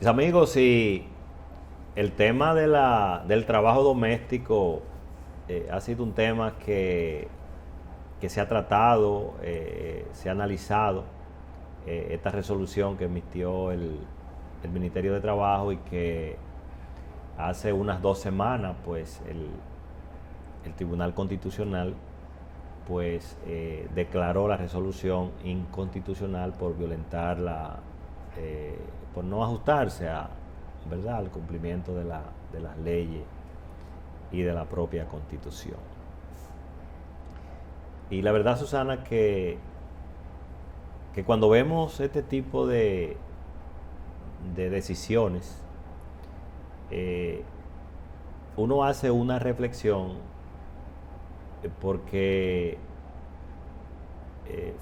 Mis amigos, si el tema del trabajo doméstico ha sido un tema que se ha tratado, se ha analizado, esta resolución que emitió el Ministerio de Trabajo y que hace unas 2 semanas, pues el Tribunal Constitucional pues declaró la resolución inconstitucional por violentar por no ajustarse ¿verdad?, al cumplimiento de las leyes y de la propia Constitución. Y la verdad, Susana, que cuando vemos este tipo de decisiones, uno hace una reflexión porque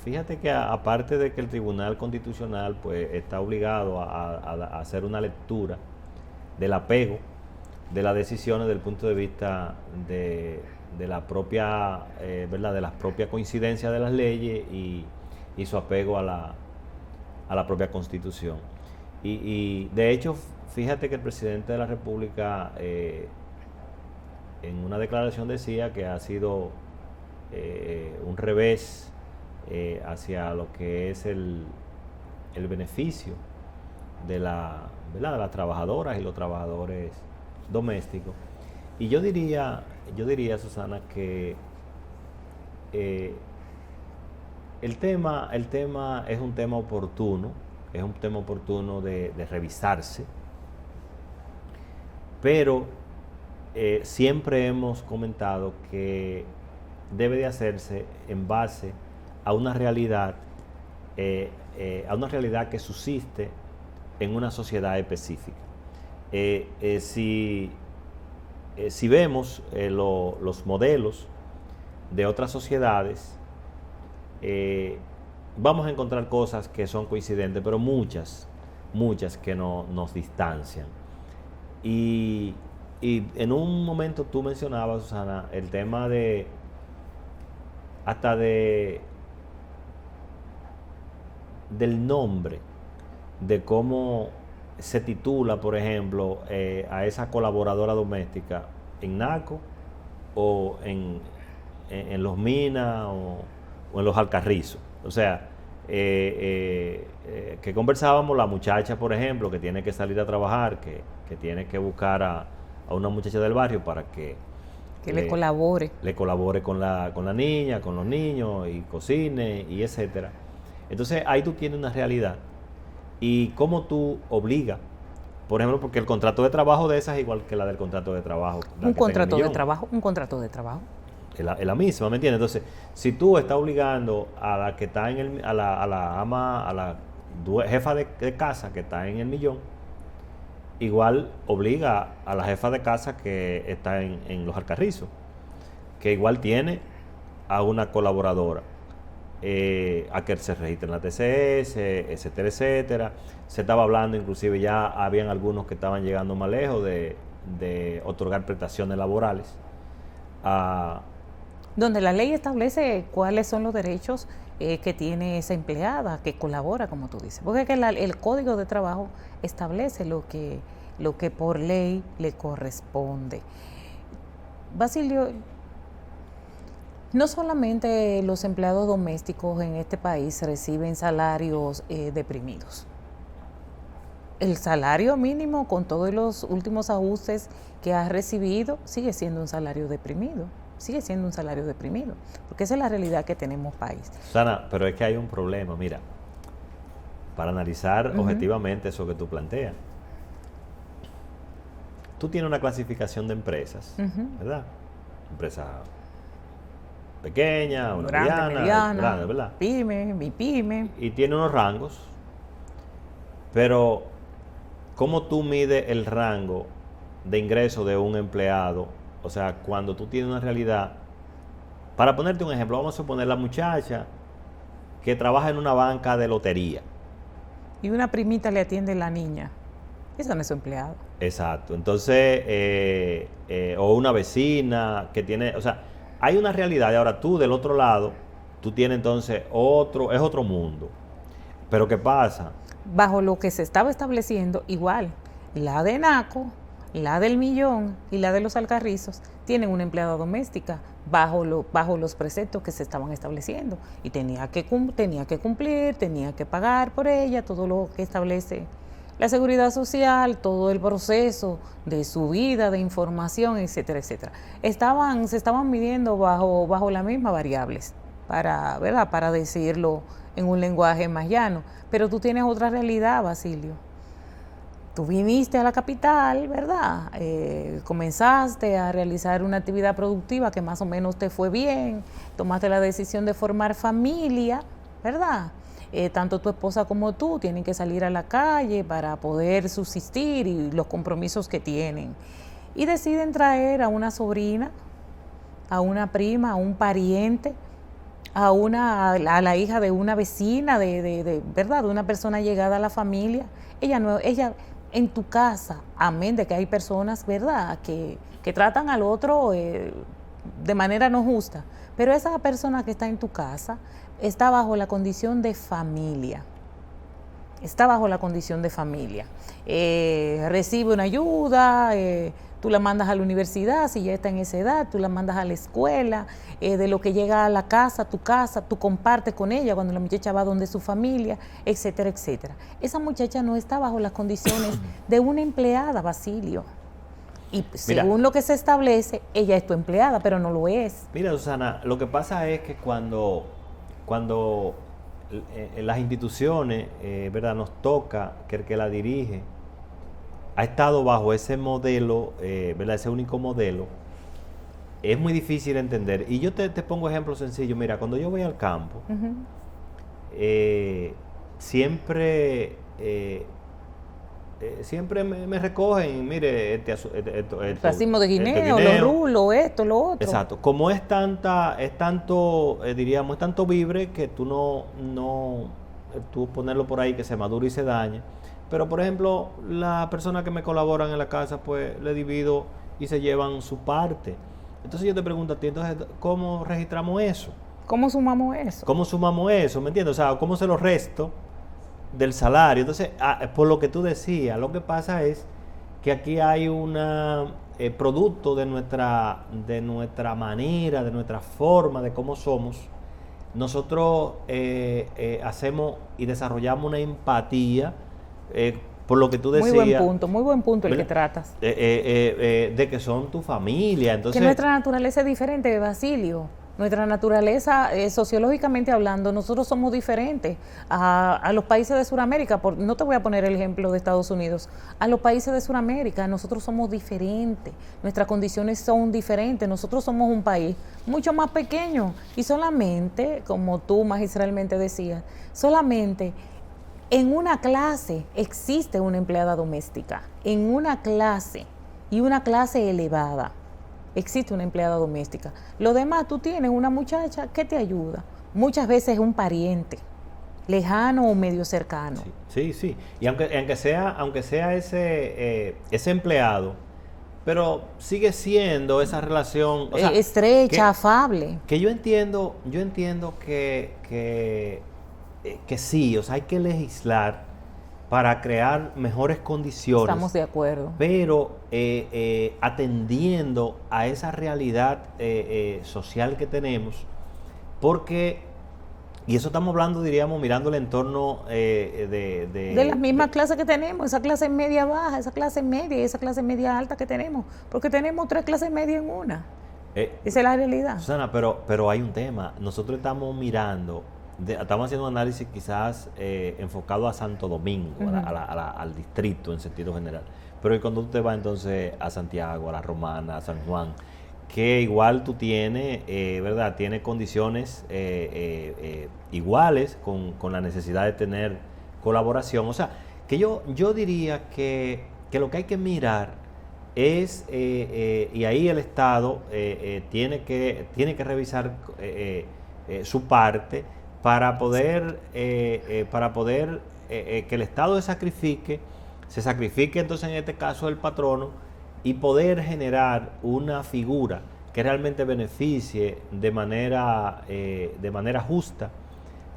fíjate que aparte de que el Tribunal Constitucional pues está obligado a hacer una lectura del apego de las decisiones desde el punto de vista de la propia, ¿verdad?, de las propias coincidencias de las leyes y su apego a la propia Constitución. Y de hecho, fíjate que el presidente de la República en una declaración decía que ha sido un revés hacia lo que es el beneficio ¿verdad?, de las trabajadoras y los trabajadores domésticos. Y yo diría, Susana, que el tema es un tema oportuno, de revisarse, pero siempre hemos comentado que debe de hacerse en base a una realidad que subsiste en una sociedad específica. Si vemos los modelos de otras sociedades, vamos a encontrar cosas que son coincidentes, pero muchas que nos distancian. Y en un momento tú mencionabas, Susana, el tema del nombre, de cómo se titula, por ejemplo, a esa colaboradora doméstica en NACO o en los Minas o en los Alcarrizos. O sea, que conversábamos, la muchacha, por ejemplo, que tiene que salir a trabajar, que tiene que buscar a una muchacha del barrio para que le colabore. Le colabore con la niña, con los niños, y cocine, y etcétera. Entonces, ahí tú tienes una realidad. Y cómo tú obligas, por ejemplo, porque el contrato de trabajo de esa es igual que la del contrato de trabajo. Un contrato de trabajo. Es la misma, ¿me entiendes? Entonces, si tú estás obligando a la que está a la ama, a la jefa de casa que está en el millón, igual obliga a la jefa de casa que está en los Alcarrizos, que igual tiene a una colaboradora, a que se registre en la TCS, etcétera, etcétera. Se estaba hablando, inclusive ya habían algunos que estaban llegando más lejos de otorgar prestaciones laborales. Donde la ley establece cuáles son los derechos que tiene esa empleada que colabora, como tú dices. Porque es que el Código de Trabajo establece lo que por ley le corresponde. Basilio, no solamente los empleados domésticos en este país reciben salarios deprimidos. El salario mínimo, con todos los últimos ajustes que ha recibido, sigue siendo un salario deprimido. Porque esa es la realidad que tenemos país. Susana, pero es que hay un problema, mira, para analizar objetivamente eso que tú planteas. Tú tienes una clasificación de empresas, ¿verdad? Empresa pequeña, una mediana, grande, ¿verdad? Pyme, mi pyme. Y tiene unos rangos, pero ¿cómo tú mides el rango de ingreso de un empleado? O sea, cuando tú tienes una realidad, para ponerte un ejemplo, vamos a suponer la muchacha que trabaja en una banca de lotería. Y una primita le atiende a la niña. Esa no es su empleado. Exacto. Entonces, o una vecina que tiene, o sea, hay una realidad. Y ahora tú del otro lado, tú tienes entonces otro mundo. Pero ¿qué pasa? bajo lo que se estaba estableciendo, igual, la de Naco, la del Millón y la de los Alcarrizos tienen una empleada doméstica bajo los preceptos que se estaban estableciendo y tenía que cumplir, tenía que pagar por ella, todo lo que establece la seguridad social, todo el proceso de su vida, de información, etcétera, etcétera. Se estaban midiendo bajo las mismas variables, ¿verdad? Para decirlo en un lenguaje más llano. Pero tú tienes otra realidad, Basilio. Tú viniste a la capital, ¿verdad? Comenzaste a realizar una actividad productiva que más o menos te fue bien, tomaste la decisión de formar familia, ¿verdad? Tanto tu esposa como tú tienen que salir a la calle para poder subsistir y los compromisos que tienen. Y deciden traer a una sobrina, a una prima, a un pariente, a la hija de una vecina, ¿verdad? De una persona llegada a la familia. Ella en tu casa, amén de que hay personas, ¿verdad?, que tratan al otro de manera no justa, pero esa persona que está en tu casa está bajo la condición de familia. Recibe una ayuda, tú la mandas a la universidad, si ya está en esa edad, tú la mandas a la escuela, de lo que llega a la casa, tú compartes con ella cuando la muchacha va donde su familia, etcétera, etcétera. Esa muchacha no está bajo las condiciones de una empleada, Basilio. Y según lo que se establece, ella es tu empleada, pero no lo es. Mira, Susana, lo que pasa es que cuando las instituciones, ¿verdad?, nos toca que el que la dirige ha estado bajo ese modelo, ¿verdad?, ese único modelo, es muy difícil entender. Y yo te pongo ejemplos sencillos. Mira, cuando yo voy al campo, siempre me recogen, mire, racimo de guineo, los rulos, esto, lo otro. Exacto. Como es tanto vibre que tú tú ponerlo por ahí que se madure y se dañe. Pero, por ejemplo, las personas que me colaboran en la casa, pues le divido y se llevan su parte. Entonces yo te pregunto a ti, entonces, ¿cómo registramos eso? ¿Cómo sumamos eso? ¿Cómo sumamos eso? ¿Me entiendes? O sea, ¿cómo se lo resto del salario? Entonces, por lo que tú decías, lo que pasa es que aquí hay producto de nuestra manera, de nuestra forma, de cómo somos. Nosotros hacemos y desarrollamos una empatía, por lo que tú decías. Muy buen punto el que tratas. De que son tu familia. Entonces, que nuestra naturaleza es diferente, Basilio. Nuestra naturaleza, sociológicamente hablando, nosotros somos diferentes a los países de Sudamérica. No te voy a poner el ejemplo de Estados Unidos. A los países de Sudamérica nosotros somos diferentes. Nuestras condiciones son diferentes. Nosotros somos un país mucho más pequeño y solamente, como tú magistralmente decías, solamente en una clase existe una empleada doméstica. En una clase, y una clase elevada, existe una empleada doméstica. Lo demás, tú tienes una muchacha que te ayuda. Muchas veces es un pariente, lejano o medio cercano. Sí. Y aunque sea ese empleado, pero sigue siendo esa relación, o sea, estrecha, afable. Que yo entiendo que sí, o sea, hay que legislar para crear mejores condiciones. Estamos de acuerdo. Pero atendiendo a esa realidad social que tenemos, porque, y eso estamos hablando, diríamos, mirando el entorno de las mismas clases que tenemos, esa clase media baja, esa clase media y esa clase media alta que tenemos, porque tenemos 3 clases medias en una. Esa es la realidad. Susana, pero hay un tema. Nosotros estamos mirando, estamos haciendo un análisis quizás enfocado a Santo Domingo, al distrito en sentido general. Pero cuando tú te vas entonces a Santiago, a La Romana, a San Juan, que igual tú tienes, ¿verdad? Tienes condiciones iguales con la necesidad de tener colaboración. O sea, que yo diría que lo que hay que mirar es, y ahí el Estado tiene que revisar su parte para poder que el Estado se sacrifique entonces en este caso el patrono, y poder generar una figura que realmente beneficie de manera justa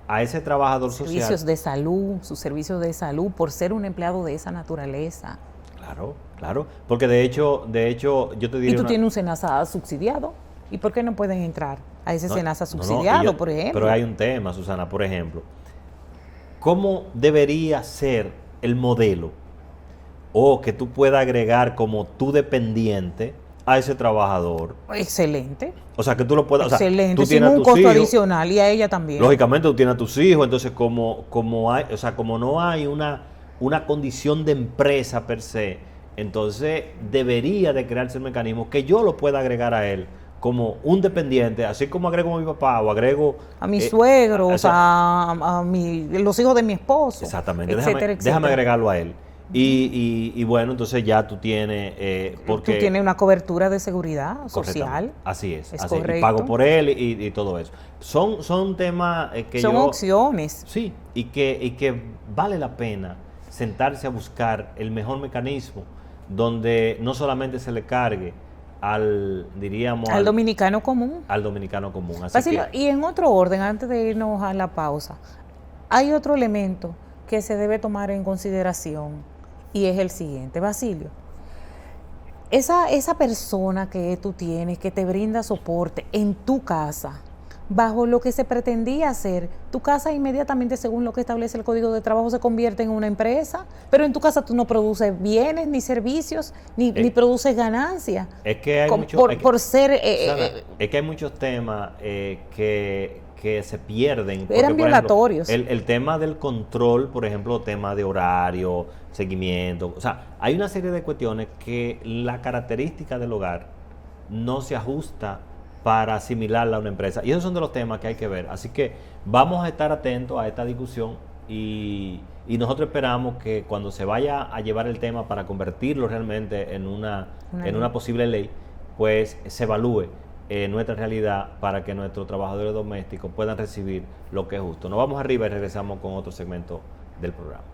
a ese trabajador servicios social. de salud, sus servicios de salud, por ser un empleado de esa naturaleza. Claro, claro, porque de hecho yo te diría Y tú tienes un SENASA subsidiado, ¿y por qué no pueden entrar a ese SENASA subsidiado, por ejemplo? Pero hay un tema, Susana, por ejemplo, ¿cómo debería ser el modelo o que tú puedas agregar como tu dependiente a ese trabajador? Excelente. O sea, que tú lo puedas... Excelente, O sea, tú sin tienes a un tus costo hijos, adicional y a ella también. lógicamente tú tienes a tus hijos, entonces como hay, o sea, como no hay una condición de empresa per se, entonces debería de crearse el mecanismo que yo lo pueda agregar a él como un dependiente, así como agrego a mi papá o agrego... A mis suegros, o sea, los hijos de mi esposo. exactamente, etcétera, déjame etcétera. agregarlo a él. Y bueno, entonces ya tú tienes... porque Tú tienes una cobertura de seguridad social. correctamente, así es. Es Así, y correcto. pago por él y todo eso. Son temas que Son yo... opciones. Sí, y que vale la pena sentarse a buscar el mejor mecanismo donde no solamente se le cargue diríamos, Al dominicano común. al dominicano común. Así Basilio, que, y en otro orden, antes de irnos a la pausa, hay otro elemento que se debe tomar en consideración y es el siguiente. Basilio, esa persona que tú tienes, que te brinda soporte en tu casa, bajo lo que se pretendía hacer, tu casa inmediatamente, según lo que establece el Código de Trabajo, se convierte en una empresa, pero en tu casa tú no produces bienes, ni servicios, ni produces ganancias. Es que hay muchos... por ser... es que hay muchos temas que se pierden. Porque, eran violatorios. Por ejemplo, el tema del control, por ejemplo, tema de horario, seguimiento. O sea, hay una serie de cuestiones que la característica del hogar no se ajusta para asimilarla a una empresa. Y esos son de los temas que hay que ver. Así que vamos a estar atentos a esta discusión y nosotros esperamos que cuando se vaya a llevar el tema para convertirlo realmente en una posible ley, pues se evalúe nuestra realidad para que nuestros trabajadores domésticos puedan recibir lo que es justo. Nos vamos arriba y regresamos con otro segmento del programa.